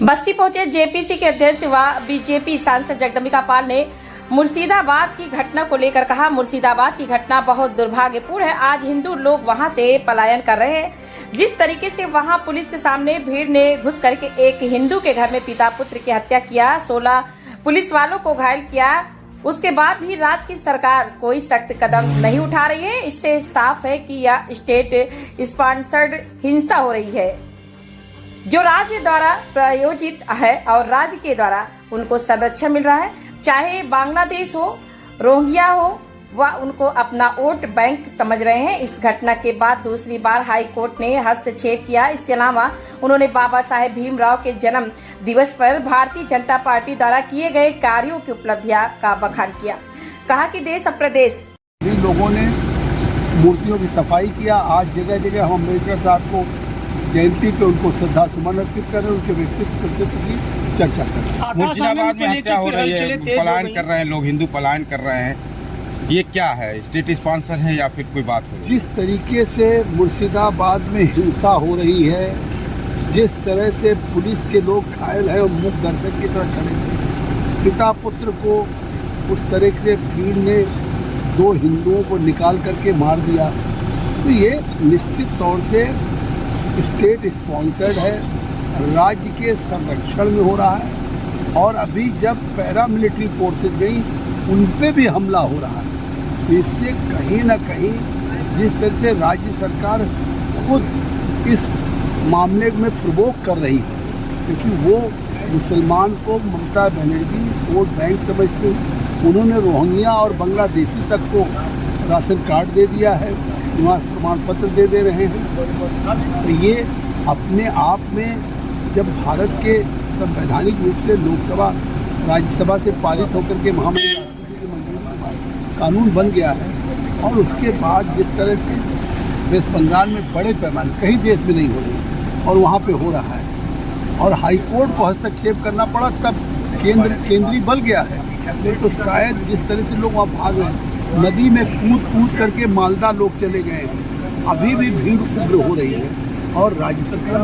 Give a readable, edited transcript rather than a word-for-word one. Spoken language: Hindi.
बस्ती पहुंचे जेपीसी के अध्यक्ष व बीजेपी सांसद जगदम्बिका पाल ने मुर्शिदाबाद की घटना को लेकर कहा, मुर्शिदाबाद की घटना बहुत दुर्भाग्यपूर्ण है। आज हिंदू लोग वहां से पलायन कर रहे हैं। जिस तरीके से वहां पुलिस के सामने भीड़ ने घुस करके एक हिंदू के घर में पिता पुत्र की हत्या किया, 16 पुलिस वालों को घायल किया, उसके बाद भी राज्य की सरकार कोई सख्त कदम नहीं उठा रही है। इससे साफ है कि यह स्टेट स्पॉन्सर्ड हिंसा हो रही है जो राज्य द्वारा प्रायोजित है और राज्य के द्वारा उनको संरक्षण मिल रहा है। चाहे बांग्लादेश हो, रोहिंग्या हो, वह उनको अपना वोट बैंक समझ रहे हैं। इस घटना के बाद दूसरी बार हाई कोर्ट ने हस्तक्षेप किया। इसके अलावा उन्होंने बाबा साहेब भीमराव के जन्म दिवस पर भारतीय जनता पार्टी द्वारा किए गए कार्यों की उपलब्धियां का बखान किया। कहा कि देश और प्रदेश इन लोगों ने मूर्तियों की सफाई किया। आज जगह जगह हम अम्बेडकर साहब को जयंती पे उनको श्रद्धा सुमन अर्पित कर रहे हैं, उनके व्यक्तित्व की चर्चा कर रहे हैं। मुर्शिदाबाद में हत्या हो रही है, पलायन कर रहे हैं लोग, हिंदू पलायन कर रहे हैं, ये क्या है? स्टेट स्पॉन्सर है या फिर कोई बात हो? जिस तरीके से मुर्शिदाबाद में हिंसा हो रही है, जिस तरह से पुलिस के लोग घायल हैं और मूक दर्शक की तरह खड़े हैं, पिता पुत्र को उस तरह से भीड़ ने 2 हिंदुओं को निकाल करके मार दिया, तो ये निश्चित तौर से स्टेट स्पॉन्सर्ड है, राज्य के संरक्षण में हो रहा है। और अभी जब पैरामिलिट्री फोर्सेस गई उन पे भी हमला हो रहा है, तो इससे कहीं ना कहीं जिस तरह से राज्य सरकार खुद इस मामले में प्रोवोक कर रही है, क्योंकि वो मुसलमान को ममता बनर्जी वोट बैंक समझते, उन्होंने रोहिंग्या और बांग्लादेशी तक को राशन कार्ड दे दिया है, निवास प्रमाण पत्र दे रहे हैं। तो ये अपने आप में जब भारत के संवैधानिक रूप से लोकसभा राज्यसभा से पारित होकर के महामहिम राष्ट्रपति की मंजूरी के बाद कानून बन गया है, और उसके बाद जिस तरह से वेस्ट बंगाल में बड़े पैमाने कहीं देश में नहीं हो रही और वहाँ पे हो रहा है, और हाई कोर्ट को हस्तक्षेप करना पड़ा, तब केंद्रीय बल गया है। नहीं तो शायद जिस तरह से लोग वहाँ भाग रहे हैं, नदी में कूद करके मालदा लोग चले गए हैं, अभी भी भीड़ उग्र हो रही है और राज्य सरकार